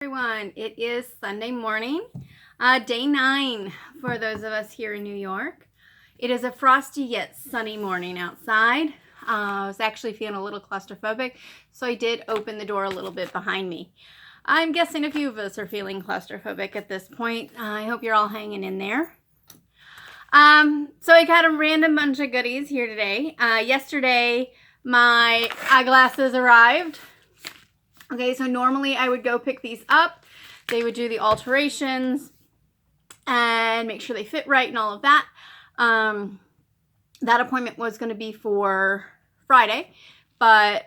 Everyone, it is Sunday morning, day 9 for those of us here in New York. It is a frosty yet sunny morning outside. I was actually feeling a little claustrophobic, so I did open the door a little bit behind me. I'm guessing a few of us are feeling claustrophobic at this point. I hope you're all hanging in there. So I got a random bunch of goodies here today. Yesterday, my eyeglasses arrived. Okay, so normally I would go pick these up. They would do the alterations and make sure they fit right and all of that. That appointment was going to be for Friday, but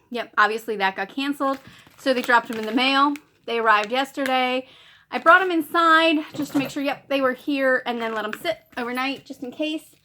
yep, obviously that got canceled. So they dropped them in the mail. They arrived yesterday. I brought them inside just to make sure, yep, they were here, and then let them sit overnight just in case.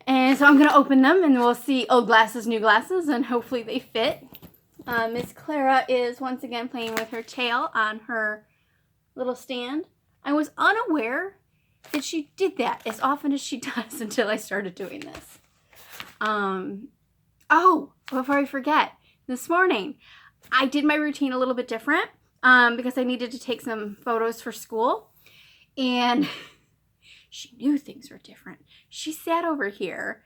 And so I'm going to open them and we'll see old glasses, new glasses, and hopefully they fit. Miss Clara is once again playing with her tail on her little stand. I was unaware that she did that as often as she does until I started doing this. Oh, before I forget, this morning I did my routine a little bit different because I needed to take some photos for school, and she knew things were different. She sat over here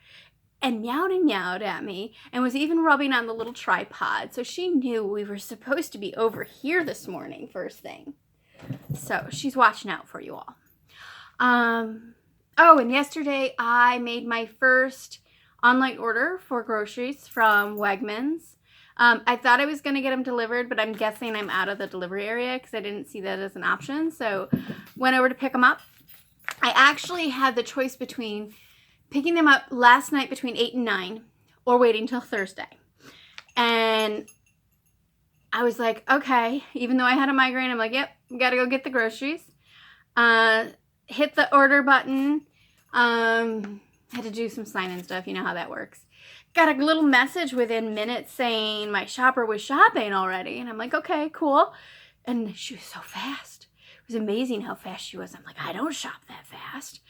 and meowed at me and was even rubbing on the little tripod. So she knew we were supposed to be over here this morning first thing. So she's watching out for you all. Oh, and yesterday I made my first online order for groceries from Wegmans. I thought I was going to get them delivered, but I'm guessing I'm out of the delivery area because I didn't see that as an option. So went over to pick them up. I actually had the choice between picking them up last night between 8 and 9 or waiting till Thursday. And I was like, okay, even though I had a migraine, I'm like, yep, gotta go get the groceries. Hit the order button. Had to do some sign-in stuff. You know how that works. Got a little message within minutes saying my shopper was shopping already. And I'm like, okay, cool. And she was so fast. It was amazing how fast she was. I'm like, I don't shop that fast.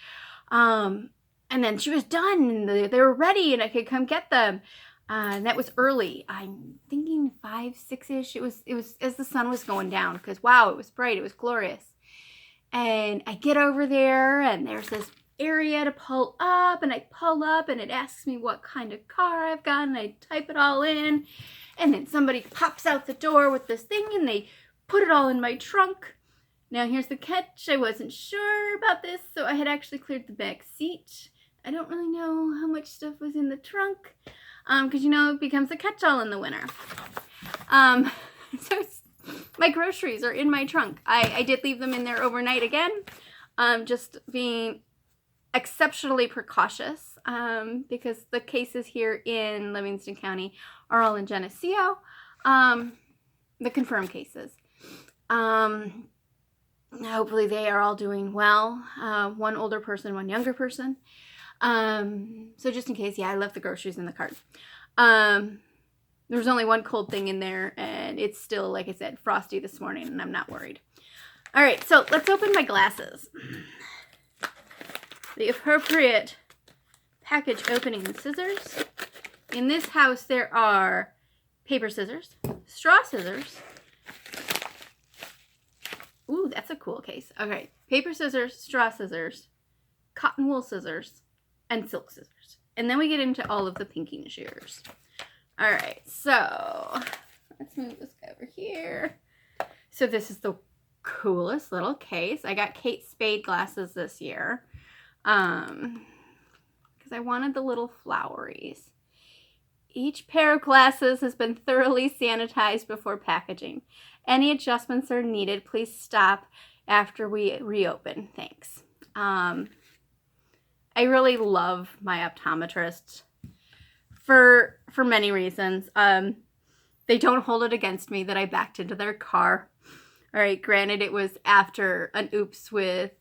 And then she was done, and they were ready, and I could come get them. And that was early. I'm thinking 5, 6-ish. It was as the sun was going down, because wow, it was bright. It was glorious. And I get over there, and there's this area to pull up, and I pull up, and it asks me what kind of car I've got, and I type it all in. And then somebody pops out the door with this thing, and they put it all in my trunk. Now here's the catch. I wasn't sure about this, so I had actually cleared the back seat. I don't really know how much stuff was in the trunk, because you know it becomes a catch-all in the winter. So my groceries are in my trunk. I did leave them in there overnight again, just being exceptionally precautious, because the cases here in Livingston County are all in Geneseo, the confirmed cases. Hopefully they are all doing well. One older person, one younger person. So just in case, yeah, I left the groceries in the cart. There was only one cold thing in there, and it's still, like I said, frosty this morning, and I'm not worried. All right, so let's open my glasses. The appropriate package opening scissors. In this house, there are paper scissors, straw scissors. Ooh, that's a cool case. Okay, paper scissors, straw scissors, cotton wool scissors, and silk scissors. And then we get into all of the pinking shears. All right, so let's move this guy over here. So this is the coolest little case. I got Kate Spade glasses this year because I wanted the little floweries. Each pair of glasses has been thoroughly sanitized before packaging. Any adjustments are needed, please stop after we reopen. Thanks. I really love my optometrists for many reasons. They don't hold it against me that I backed into their car. All right, granted, it was after an oops with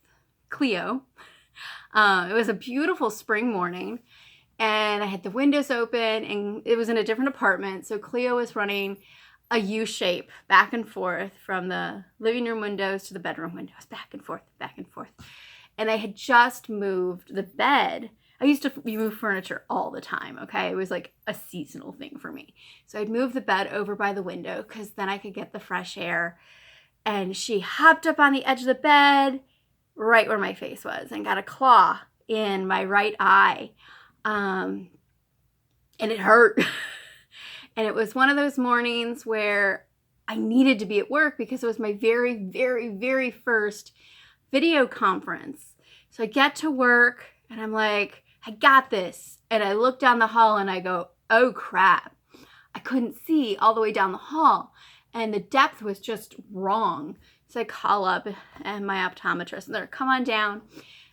Cleo. It was a beautiful spring morning, and I had the windows open, and it was in a different apartment. So Cleo was running a U-shape back and forth from the living room windows to the bedroom windows, back and forth, back and forth. And I had just moved the bed. I used to move furniture all the time, okay? It was like a seasonal thing for me. So I'd move the bed over by the window because then I could get the fresh air and she hopped up on the edge of the bed right where my face was and got a claw in my right eye. And it hurt. And it was one of those mornings where I needed to be at work because it was my very, very, very first video conference. So I get to work and I'm like, I got this. And I look down the hall and I go, oh crap. I couldn't see all the way down the hall and the depth was just wrong. So I call up and my optometrist and they're, come on down.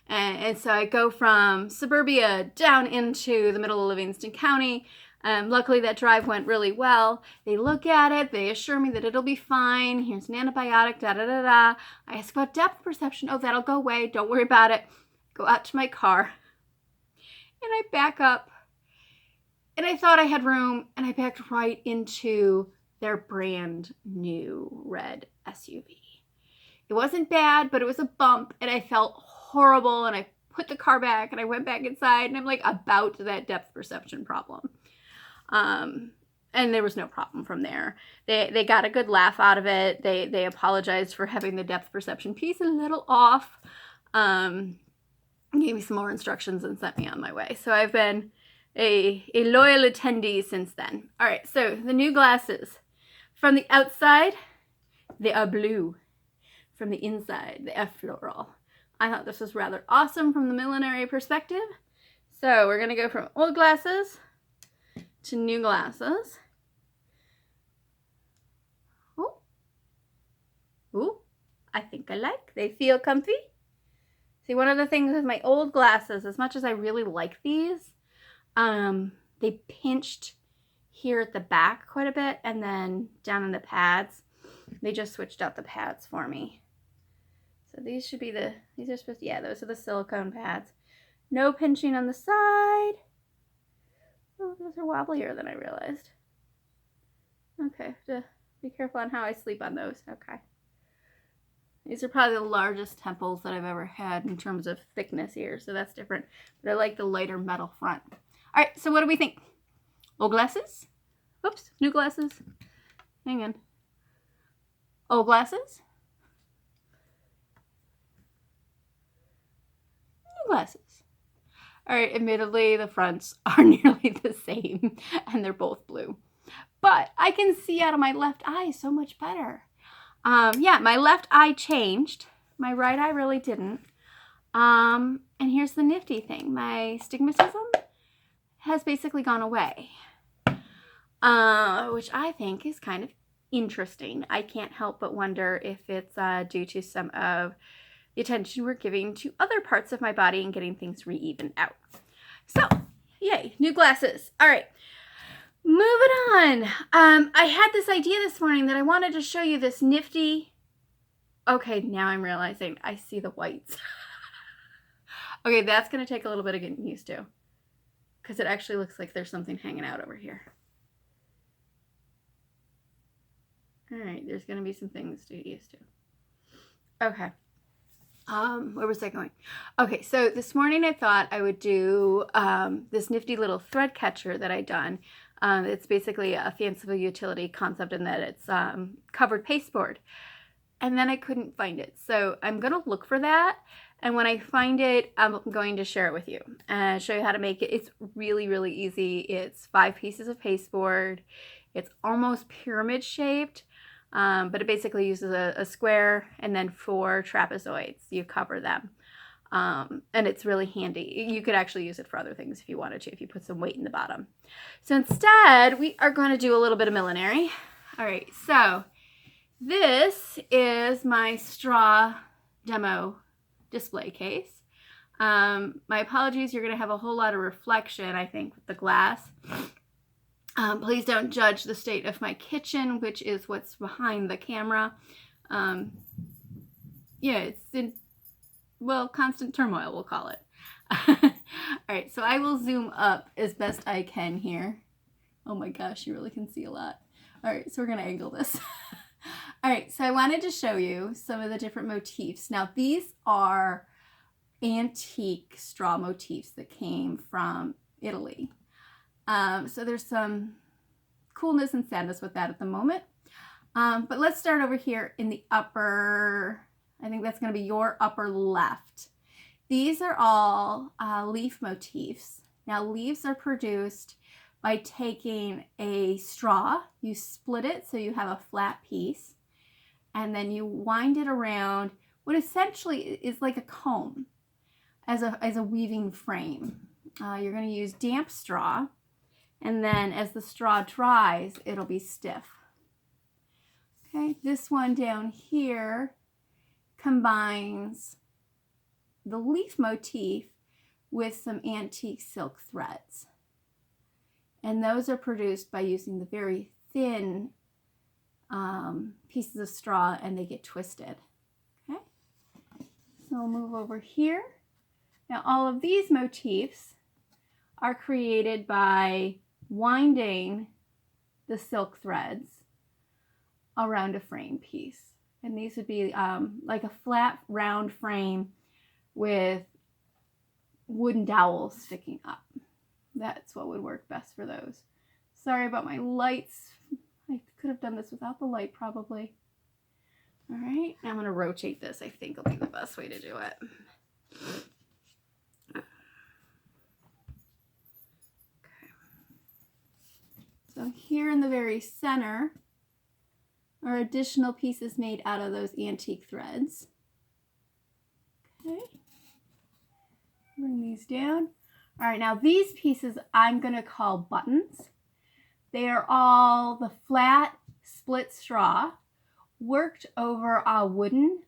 And so I go from suburbia down into the middle of Livingston County. Luckily that drive went really well. They look at it, they assure me that it'll be fine. Here's an antibiotic, da da da da. I ask about depth perception. Oh, that'll go away. Don't worry about it. Go out to my car. And I back up. And I thought I had room, and I backed right into their brand new red SUV. It wasn't bad, but it was a bump, and I felt horrible, and I put the car back, and I went back inside, and I'm like about that depth perception problem. And there was no problem from there. They got a good laugh out of it. They apologized for having the depth perception piece a little off. Gave me some more instructions and sent me on my way. So I've been a loyal attendee since then. All right, so the new glasses. From the outside, they are blue. From the inside, they are floral. I thought this was rather awesome from the millinery perspective. So we're gonna go from old glasses to new glasses. Oh, ooh, I think I like. They feel comfy. See, one of the things with my old glasses, as much as I really like these, they pinched here at the back quite a bit, and then down in the pads, they just switched out the pads for me. So these should be these are supposed to, yeah, those are the silicone pads. No pinching on the side. Oh, those are wobblier than I realized. Okay, have to be careful on how I sleep on those. Okay. These are probably the largest temples that I've ever had in terms of thickness here, so that's different. But I like the lighter metal front. All right, so what do we think? Old glasses? Oops, new glasses. Hang on. Old glasses? New glasses. All right, admittedly, the fronts are nearly the same, and they're both blue. But I can see out of my left eye so much better. Yeah, my left eye changed. My right eye really didn't. And here's the nifty thing. My stigmatism has basically gone away, which I think is kind of interesting. I can't help but wonder if it's due to some of the attention we're giving to other parts of my body and getting things re-evened out. So, yay, new glasses. All right. Moving on. I had this idea this morning that I wanted to show you this nifty. Okay, now I'm realizing I see the whites. Okay, that's going to take a little bit of getting used to, because it actually looks like there's something hanging out over here. All right, there's going to be some things to get used to. Okay. Where was I going? Okay, so this morning I thought I would do this nifty little thread catcher that I'd done. It's basically a fanciful utility concept in that it's covered pasteboard. And then I couldn't find it. So I'm going to look for that. And when I find it, I'm going to share it with you and show you how to make it. It's really, really easy. It's 5 pieces of pasteboard. It's almost pyramid shaped. But it basically uses a square and then 4 trapezoids. You cover them. And it's really handy. You could actually use it for other things if you wanted to, if you put some weight in the bottom. So instead, we are going to do a little bit of millinery. All right, so this is my straw demo display case. My apologies, you're going to have a whole lot of reflection, I think, with the glass. Please don't judge the state of my kitchen, which is what's behind the camera. Yeah, it's in, well, constant turmoil, we'll call it. All right, so I will zoom up as best I can here. Oh my gosh, you really can see a lot. All right, so we're gonna angle this. All right, so I wanted to show you some of the different motifs. Now, these are antique straw motifs that came from Italy. So there's some coolness and sadness with that at the moment. But let's start over here in the upper, I think that's going to be your upper left. These are all leaf motifs. Now leaves are produced by taking a straw, you split it so you have a flat piece, and then you wind it around what essentially is like a comb as a weaving frame. You're going to use damp straw, and then as the straw dries, it'll be stiff. Okay, this one down here combines the leaf motif with some antique silk threads. And those are produced by using the very thin pieces of straw, and they get twisted. Okay, so we'll move over here. Now all of these motifs are created by winding the silk threads around a frame piece. And these would be like a flat round frame with wooden dowels sticking up. That's what would work best for those. Sorry about my lights. I could have done this without the light probably. All right, now I'm going to rotate this. I think will be the best way to do it. Okay. So here in the very center are additional pieces made out of those antique threads. Okay. Bring these down. All right, now these pieces I'm going to call buttons. They are all the flat split straw worked over a wooden,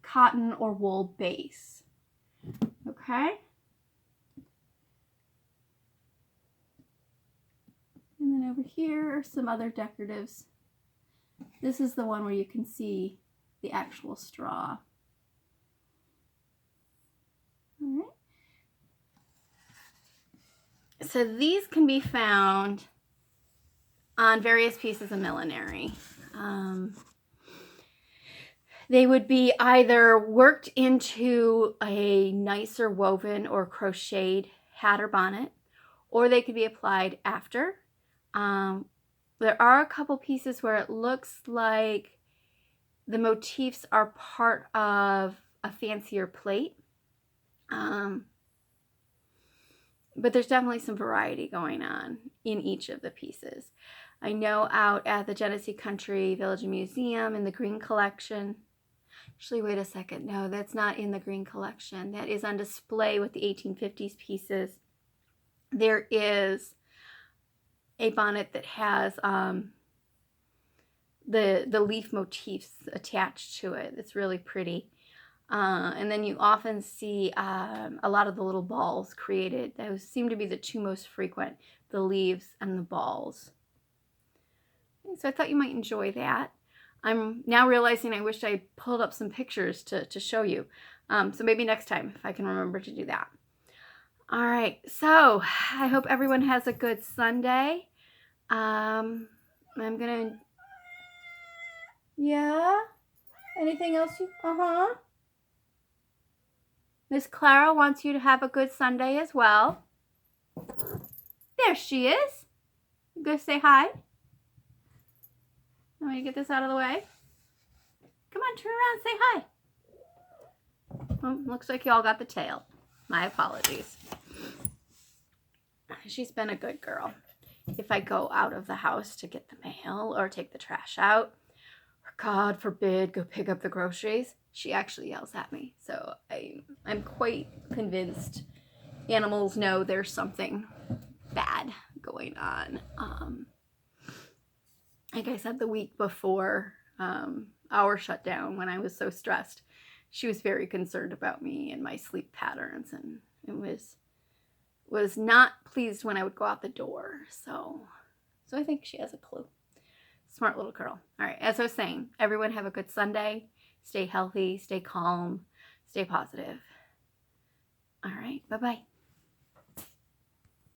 cotton, or wool base. Okay? And then over here are some other decoratives. This is the one where you can see the actual straw. All right. So these can be found on various pieces of millinery. They would be either worked into a nicer woven or crocheted hat or bonnet, or they could be applied after. There are a couple pieces where it looks like the motifs are part of a fancier plate. But there's definitely some variety going on in each of the pieces. I know out at the Genesee Country Village Museum in the Green Collection. Actually, wait a second. No, that's not in the Green Collection. That is on display with the 1850s pieces. There is a bonnet that has the leaf motifs attached to it. It's really pretty. And then you often see a lot of the little balls created. Those seem to be the two most frequent, the leaves and the balls. So I thought you might enjoy that. I'm now realizing I wish I pulled up some pictures to show you. So maybe next time if I can remember to do that. All right, so I hope everyone has a good Sunday. I'm gonna, yeah? Anything else you, Miss Clara wants you to have a good Sunday as well. There she is. You go say hi. Want me to get this out of the way? Come on, turn around and say hi. Well, looks like you all got the tail. My apologies. She's been a good girl. If I go out of the house to get the mail or take the trash out, or God forbid, go pick up the groceries, she actually yells at me. So I'm quite convinced animals know there's something bad going on. Like I said, the week before our shutdown, when I was so stressed, she was very concerned about me and my sleep patterns, and it was not pleased when I would go out the door. So I think she has a clue. Smart little girl. All right, as I was saying, everyone have a good Sunday. Stay healthy, stay calm, stay positive. All right, bye-bye.